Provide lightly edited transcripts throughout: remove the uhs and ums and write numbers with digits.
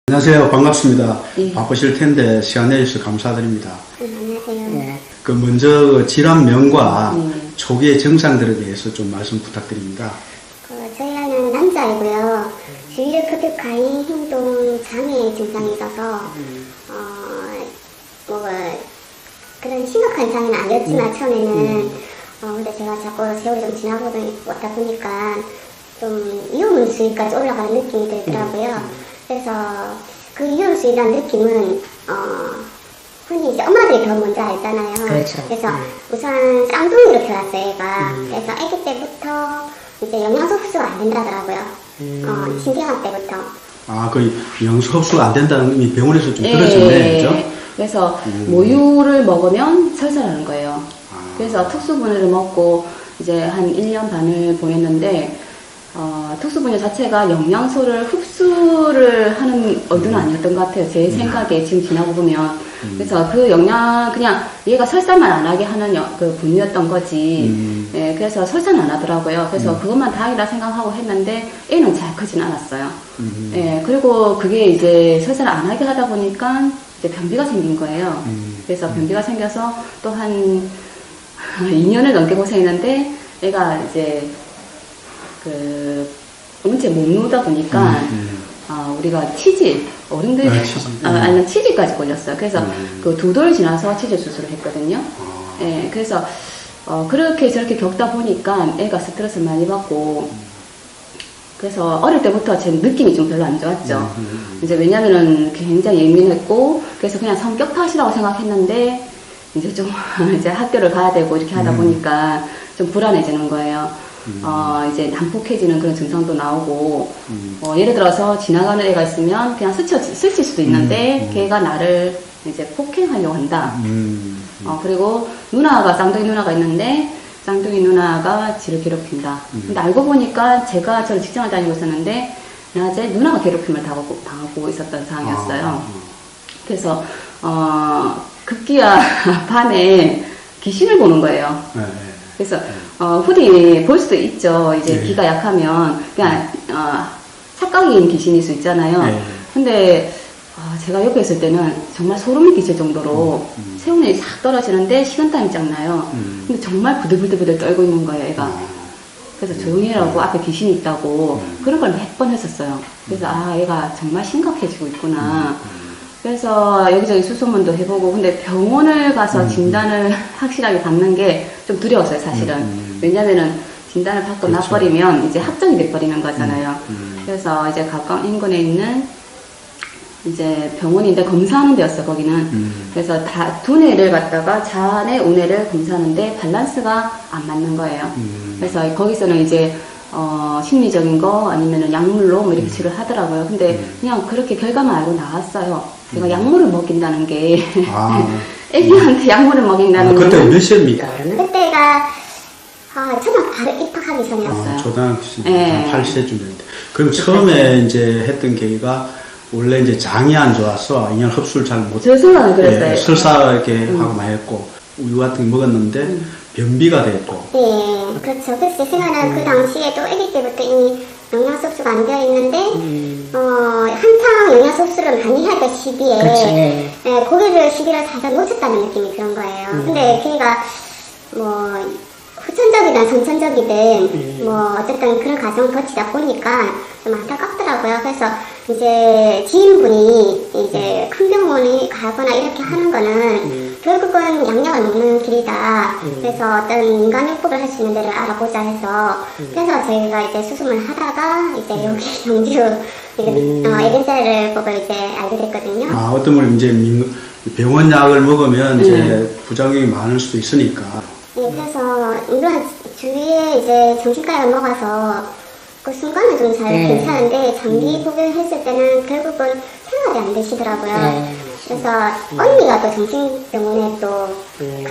안녕하세요. 반갑습니다. 네. 바쁘실 텐데 시간 내주셔서 감사드립니다. 안녕하세요. 네. 먼저 질환명과 네. 초기의 증상들에 대해서 좀 말씀 부탁드립니다. 저희 아이는 남자이고요. 주의력 급격 가해 행동 장애 증상이 있어서 그런 심각한 장애는 아니었지만 처음에는 근데 제가 자꾸 세월이 좀 지나고 왔다 보니까 좀 위험수위까지 올라가는 느낌이 들더라고요. 그래서 그 위험수위라는 느낌은 흔히 이제 엄마들이 더 먼저 알잖아요. 그렇죠. 그래서 우선 쌍둥이로 태어났어요, 얘가. 그래서 아기 때부터 이제 영양소 흡수가 안 된다더라고요. 신생아 때부터. 그 영양소 흡수가 안 된다는 의미 병원에서 좀 들었잖아요. 그죠? 그래서 모유를 먹으면 설사하는 거예요. 그래서 특수분유를 먹고 이제 한 1년 반을 보냈는데 특수분유 자체가 영양소를 흡수를 하는 의도는 아니었던 것 같아요. 제 생각에 지금 지나고 보면. 그래서 그 그냥 얘가 설사만 안 하게 하는 그 분유였던 거지. 예, 그래서 설사는 안 하더라고요. 그래서 그것만 다행이라 생각하고 했는데 애는 잘 크진 않았어요. 예, 그리고 그게 이제 설사를 안 하게 하다 보니까 이제 변비가 생긴 거예요. 그래서 변비가 생겨서 또 한 2년을 넘게 고생했는데 애가 이제 온체 못 누우다 보니까 우리가 치질 어른들 아니 치질까지 걸렸어요. 그래서 그 2돌 지나서 치질 수술을 했거든요. 예, 그래서 그렇게 저렇게 겪다 보니까 애가 스트레스를 많이 받고 그래서 어릴 때부터 제 느낌이 좀 별로 안 좋았죠. 이제 왜냐면은 굉장히 예민했고 그래서 그냥 성격 탓이라고 생각했는데 이제 좀 이제 학교를 가야 되고 이렇게 하다 보니까 좀 불안해지는 거예요. 이제 난폭해지는 그런 증상도 나오고, 예를 들어서 지나가는 애가 있으면 그냥 스칠 수도 있는데, 걔가 나를 이제 폭행하려고 한다. 그리고 쌍둥이 누나가 있는데, 쌍둥이 누나가 지를 괴롭힌다. 근데 알고 보니까 제가 저를 직장을 다니고 있었는데, 낮에 누나가 괴롭힘을 당하고 있었던 상황이었어요. 그래서, 급기야 밤에 귀신을 보는 거예요. 그래서 흔히 볼 수도 있죠. 이제 귀가 약하면 그냥 착각인 귀신일 수 있잖아요. 근데 제가 옆에 있을 때는 정말 소름이 끼칠 정도로 체온이 싹 떨어지는데 식은땀이 쫙 나요. 근데 정말 부들부들 떨고 있는 거예요, 애가. 그래서 조용히 해라고 앞에 귀신이 있다고 그런 걸 몇 번 했었어요. 그래서 애가 정말 심각해지고 있구나. 그래서 여기저기 수소문도 해보고 근데 병원을 가서 진단을 확실하게 받는 게 좀 두려웠어요, 사실은. 왜냐면은 진단을 받고 나버리면 이제 확정이 돼버리는 거잖아요. 그래서 이제 가까운 인근에 있는 이제 병원인데 검사하는 데였어, 거기는. 그래서 두뇌를 갖다가 자뇌, 우뇌를 검사하는데 밸런스가 안 맞는 거예요. 그래서 거기서는 이제 심리적인 거 아니면은 약물로 뭐 이렇게 치료를 하더라고요. 근데 그냥 그렇게 결과만 알고 나왔어요. 제가 약물을 먹인다는 게 애기한테 약물을 먹인다는 게 그때 몇 세입니까? 그때가 초등학교 바로 입학하기 전이었어요. 초등학교 8세쯤 됐는데 그럼 처음에 이제 했던 계기가 원래 이제 장이 안 좋아서 영양 흡수를 잘 못. 제 생각은 그랬어요. 설사 이렇게 하고 많이 했고 우유 같은 거 먹었는데 변비가 됐고. 네, 그렇죠. 그래서 제 생각은 그 당시에도 아기 때부터 이미 영양소 흡수가 안 되어 있는데 한창 영양소 흡수를 많이 할 때 시기에 그렇지. 고기를 시기를 살짝 놓쳤다는 느낌이 그런 거예요. 근데 걔가 후천적이든 선천적이든 어쨌든 그런 과정을 거치다 보니까 좀 안타깝더라고요. 그래서 이제 지인분이 이제 큰 병원에 가거나 이렇게 하는 거는 결국은 양약을 먹는 길이다. 그래서 어떤 인간요법을 할 수 있는 데를 알아보자 해서 그래서 저희가 이제 수술을 하다가 이제 여기 경주 에덴셀 법을 이제 알게 됐거든요. 어떤 분이 이제 병원 약을 먹으면 이제 부작용이 많을 수도 있으니까. 네, 그래서 이런 주위에 이제 정신과를 먹어서 그 순간은 좀 잘 괜찮은데 장기 복용했을 때는 결국은 생활이 안 되시더라고요. 그래서 언니가 또 정신병원에 또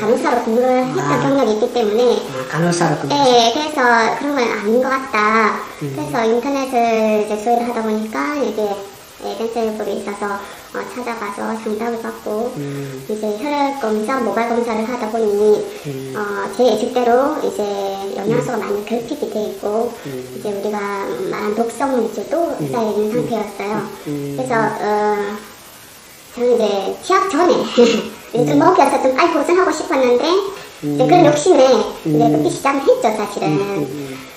간호사로 근무를 했던 경력이 있기 때문에 간호사로 네, 그래서 그런 건 아닌 것 같다. 그래서 인터넷을 이제 조회를 하다 보니까 이게 에덴셀법이 있어서 찾아가서 상담을 받고 이제 혈액 검사, 모발 검사를 하다 보니 제 예측대로 이제 영양소가 많이 결핍이 돼 있고 이제 우리가 말한 독성 물질도 쌓여 있는 상태였어요. 그래서 저는 이제 취약 전에 좀 먹여서 좀 빨리 보존하고 싶었는데 이제 그런 욕심에 이제 그렇게 시작을 했죠, 사실은.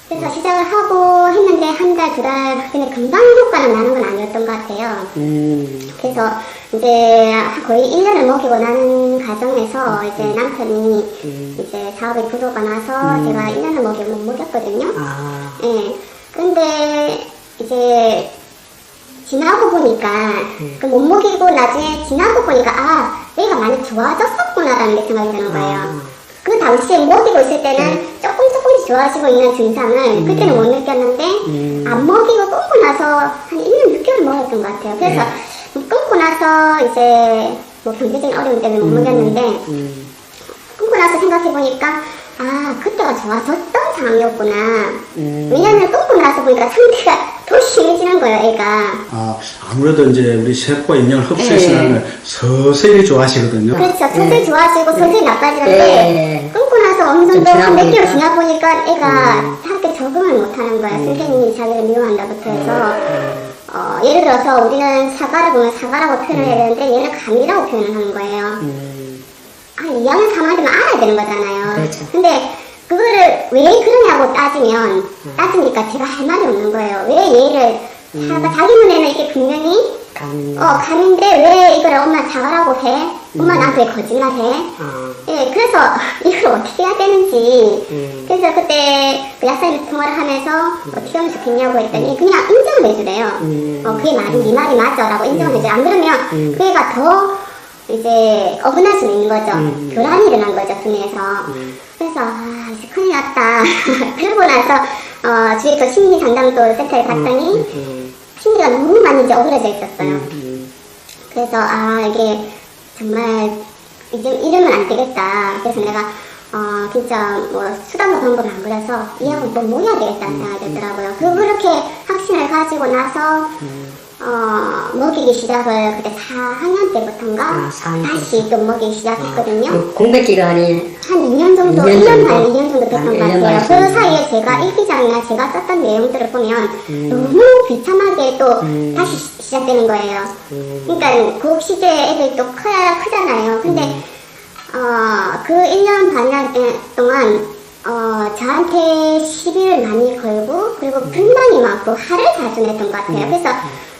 그래서 시작을 하고 했는데 한 달, 두 달, 근데 금방 효과는 나는 건 아니었던 것 같아요. 그래서 이제 거의 1년을 먹이고 나는 과정에서 이제 남편이 이제 사업이 부도가 나서 제가 1년을 먹이고 못 먹였거든요. 예. 근데 이제 지나고 보니까 그 못 먹이고 나중에 지나고 보니까 얘가 많이 좋아졌었구나라는 게 생각이 드는 거예요. 그 당시에 먹이고 있을 때는 조금씩 좋아지고 있는 증상을 그때는 못 느꼈는데 안 먹이고 끊고 나서 한 1년 6개월 먹었던 것 같아요. 그래서 끊고 나서 이제 뭐 경제적인 어려움 때문에 못 먹였는데 끊고 나서 생각해보니까 그때가 좋아졌던 상황이었구나. 왜냐면 끊고 나서 보니까 상태가 더 심해지는 거예요, 애가. 아무래도 이제 우리 세포가 영양을 흡수해서는 서서히 좋아지거든요. 그렇죠. 서서히 좋아지고 서서히 나빠지는데 끊고 나서 어느 정도 한 몇 개월 지나 보니까 애가 학교에 적응을 못하는 거야. 선생님이 자기를 미워한다부터 해서 예를 들어서 우리는 사과를 보면 사과라고 표현을 해야 되는데 얘는 감이라고 표현을 하는 거예요. 2학년 3학년 되면 알아야 되는 거잖아요. 그렇죠. 근데 그거를 왜 그러냐고 따지니까 제가 할 말이 없는 거예요. 왜 얘를 자기 눈에는 이게 분명히 감인데 왜 이걸 엄마 사과라고 해? 엄마 나한테 왜 거짓말해? 예, 그래서 이걸 어떻게 해야 되는지. 그래서 그때 그 약사님 통화를 하면서 어떻게 하면 좋겠냐고 했더니 그냥 인정을 해주래요. 그게 네 말이 맞아라고 인정을 해줘요. 안 그러면 그 애가 더 이제 어긋날 수 있는 거죠. 교란이 일어난 거죠, 두뇌에서. 그래서 이제 큰일 났다. 그러고 나서 주위에 또 심리 상담도 센터에 갔더니 심리가 너무 많이 이제 어그러져 있었어요. 그래서 이게 정말 이제 이러면 안 되겠다. 그래서 내가 진짜 뭐 수단과 방법을 안 그려서 이 학은 뭐 해야 되겠다는 생각이 들더라고요. 그렇게 확신을 가지고 나서 먹이기 시작을 그때 4학년 때부터인가 다시 또 먹이기 시작했거든요. 그 공백 기간이 한 2년 정도, 1년 반, 2년 정도 됐던 것 1년 같아요. 반 그 사이에 제가 일기장이나 제가 썼던 내용들을 보면 너무 비참하게 또 다시 시작되는 거예요. 그러니까 그 시대에 애들이 또 크잖아요. 근데 그 1년 반 동안 저한테 시비를 많이 걸고 그리고 불만이 많고 화를 자주 냈던 것 같아요. 그래서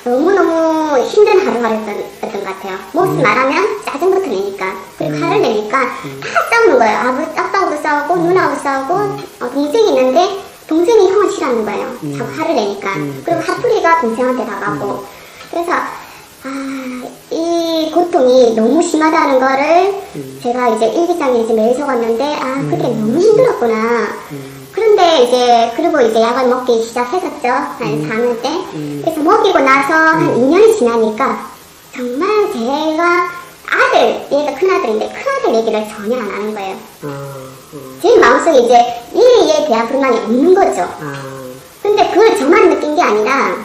너무너무 힘든 하루하루였던 것 같아요. 무슨 말하면 짜증부터 내니까 그리고 화를 내니까 다 싸우는 거예요. 아빠하고도 싸우고 누나하고도 싸우고 동생이 있는데 동생이 형을 싫어하는 거예요. 자꾸 화를 내니까. 그리고 화풀이가 동생한테 나가고. 그래서 이 고통이 너무 심하다는 거를 제가 이제 일기장에 이제 매일 적었는데 그때 너무 힘들었구나. 그런데 이제 그리고 이제 약을 먹기 시작했었죠. 한 4학년 때. 그래서 먹이고 나서 한 2년이 지나니까 정말 제가 얘가 큰아들인데 큰아들 얘기를 전혀 안 하는 거예요. 제 마음속에 이제 얘에 대한 불만이 없는 거죠. 근데 그걸 저만 느낀 게 아니라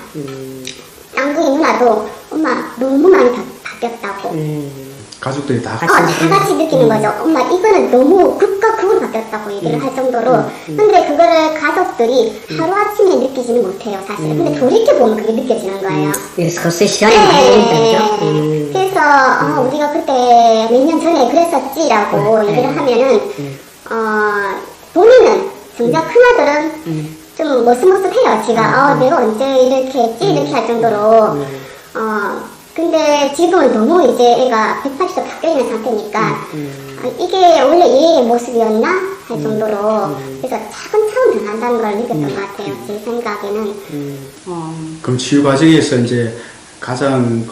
양둥이 누나도 엄마 너무 많이 바뀌었다고. 가족들이 다 다 같이 느끼는 거죠. 엄마 이거는 너무 극과 극으로 바뀌었다고 얘기를 할 정도로. 근데 그거를 가족들이 하루아침에 느끼지는 못해요, 사실. 근데 돌이켜보면 그게 느껴지는 거예요. 서서히 시간이 많이 걸린다죠. 그래서 우리가 그때 몇 년 전에 그랬었지라고 얘기를 하면은 본인은 정작 큰아들은 좀 머쓱머쓱해요. 지가 내가 언제 이렇게 했지? 이렇게 할 정도로. 근데 지금은 너무 이제 애가 180도 바뀌어있는 상태니까 이게 원래 얘의 모습이었나? 할 정도로. 그래서 차근차근 변한다는 걸 느꼈던 것 같아요. 제 생각에는. 그럼 치유 과정에서 이제 가장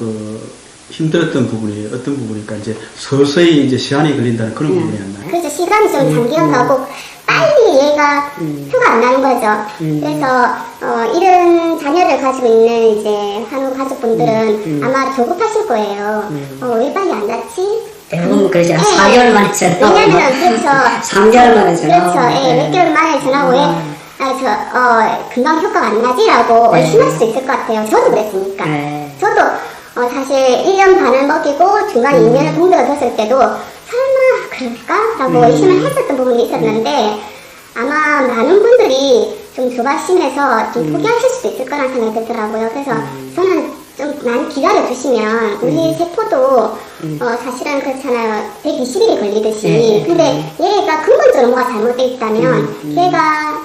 힘들었던 부분이 어떤 부분일까? 이제 서서히 이제 시간이 걸린다는 그런 부분이었나요? 그래서 시간이 좀 장기간 가고 빨리 얘가 표가 안 나는 거죠. 그래서 이런 자녀를 가지고 있는 이제 한우 가족분들은 아마 조급하실 거예요. 왜 빨리 안 났지? 대부분 그러죠. 4개월 만에 전화. 왜냐면 그렇죠. 3개월 만에 전화. 그렇죠. 몇 개월 만에 전화 오에 금방 효과가 안 나지라고 의심할 수 있을 것 같아요. 저도 그랬으니까. 저도 사실 1년 반을 먹이고 중간에 2년을 공백을 뒀을 때도 설마 그럴까라고 의심을 했었던 부분이 있었는데 아마 많은 분들이 좀 조바심에서 좀 포기하실 수도 있을 거라는 생각이 들더라고요. 그래서 저는 좀 많이 기다려 주시면 우리 세포도 사실은 그렇잖아요. 120일이 걸리듯이. 근데 얘가 근본적으로 뭐가 잘못되어 있다면 얘가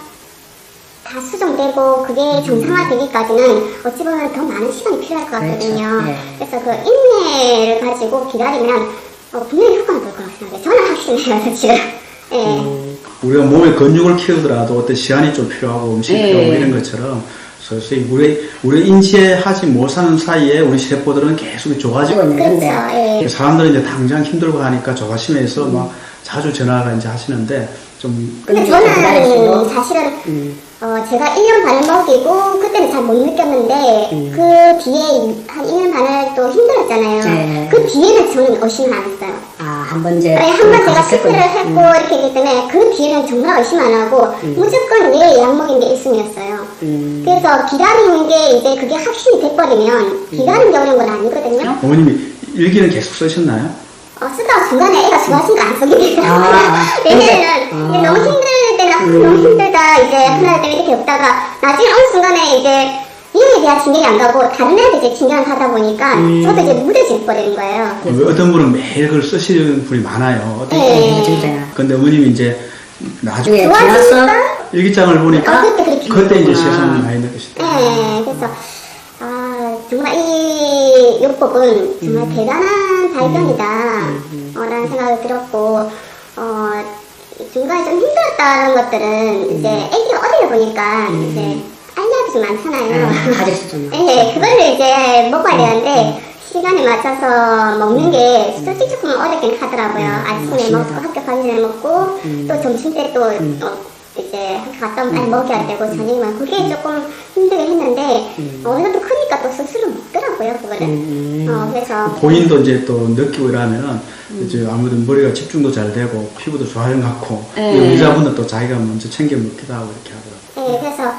다 수정되고 그게 정상화되기까지는 어찌 보면 더 많은 시간이 필요할 것 같거든요. 그렇죠. 그래서 그 인내를 가지고 기다리면 분명히 효과가 볼 거라고 생각해요. 저는 확신해요, 사실은. 예. 우리가 몸의 근육을 키우더라도 어떤 시간이 좀 필요하고 음식이 필요하고 이런 것처럼 서서히 우리 인지하지 못하는 사이에 우리 세포들은 계속 좋아지고 그렇죠. 있는데 예. 사람들은 이제 당장 힘들고 하니까 조바심에서 막 자주 전화가 이제 하시는데 좀 근데 저는 사실은 제가 1년 반을 먹이고 그때는 잘 못 느꼈는데 그 뒤에 한 1년 반을 또 힘들었잖아요. 네. 그 뒤에는 저는 의심을 안 했어요. 한 번 이제. 한 번 제가 실패를 했고 이렇게 했기 때문에 그 뒤에는 정말 의심 안 하고 무조건 얘 약 먹인 게 1순위였어요. 그래서 기다리는 게 이제 그게 확신이 돼버리면 기다리는 게 어려운 건 아니거든요. 어머님이 일기는 계속 쓰셨나요? 쓰다가 중간에 애가 좋아하시니까 안 쓰게 돼요. 왜냐면은 이제 너무 힘들 때는 너무 힘들다 이제 하나 때문에 이렇게 없다가 나중에 어느 순간에 이제 이에 대한 진경이 안 가고 다른 애한테 이제 진경을 하다 보니까 저도 이제 무뎌져 버리는 거예요. 어떤 분은 매일 그걸 쓰시는 분이 많아요. 어떤 네. 진짜요. 근데 어머님이 이제 나중에 좋아지니까 일기장을 보니까 그때 이제 느끼는 세상을 많이 느끼시더라고요. 네, 그래서 정말 이 요법은 정말 대단한 발견이다 라는 생각이 들었고 중간에 좀 힘들었다는 것들은 이제 애기가 어리다 보니까 이제 알약이 좀 많잖아요. 가질 좀. 네, 그거를 이제 먹어야 되는데 시간에 맞춰서 먹는 게 솔직히 조금 어렵긴 하더라고요. 아침에 먹고 학교 가기 전에 먹고 또 점심 때 또 이제 갔다 오면 빨리 먹여야 되고 저녁에만 그게 조금 힘들긴 했는데 어느 정도 크니까 또 스스로 먹더라고요 그거를. 그래서 본인도 이제 또 느끼고 이러면은 이제 아무래도 머리가 집중도 잘 되고 피부도 좋아진 것 같고 의사분은 또 자기가 먼저 챙겨 먹기도 하고 이렇게 하더라고요. 네, 그래서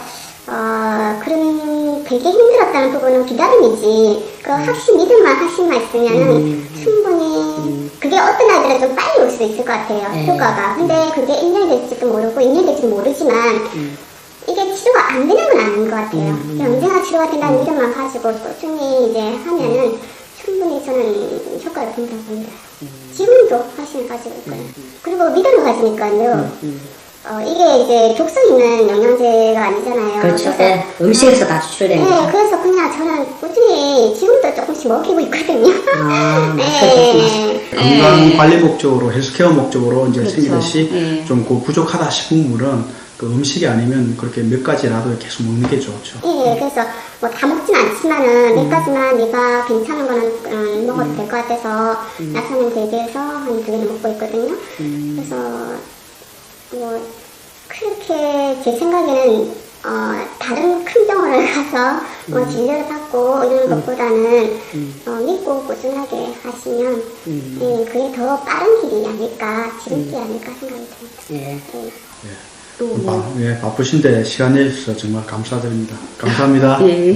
그런 되게 힘들었다는 부분은 기다림이지 그 확신만 있으면은 충분히 그게 어떤 아이들은 좀 빨리 올 수도 있을 것 같아요. 효과가. 근데 그게 1년이 될지도 모르고 2년 될지도 모르지만 이게 치료가 안 되는 건 아닌 것 같아요. 언제나 치료가 된다는 믿음만 가지고 꾸준히 이제 하면은 충분히 저는 효과를 본다고 봅니다. 지금도 확신을 가지고 있고요. 그리고 믿음을 가지니까요. 이게 이제 독성 있는 영양제가 아니잖아요. 그렇죠. 네. 음식에서 다 추출되는 네, 그래서 그냥 저는 꾸준히 지금도 조금씩 먹이고 있거든요. 네. 건강 관리 목적으로 헬스케어 목적으로 이제 그렇죠. 생기듯이 좀 그 부족하다 싶은 분은 그 음식이 아니면 그렇게 몇 가지라도 계속 먹는 게 좋죠. 예, 그래서 뭐 다 먹진 않지만은 몇 가지만 내가 괜찮은 거는 먹어도 될 것 같아서 나사는 대비해서 한 2개는 먹고 있거든요. 그래서 뭐 그렇게 제 생각에는 다른 큰 병원을 가서 뭐 진료를 받고 이런 것보다는 믿고 꾸준하게 하시면 그게 더 빠른 길이 아닐까 지름길이 아닐까 생각이 듭니다. 또 뭐. 바쁘신데 시간 내주셔서 정말 감사드립니다. 감사합니다. 예. 네.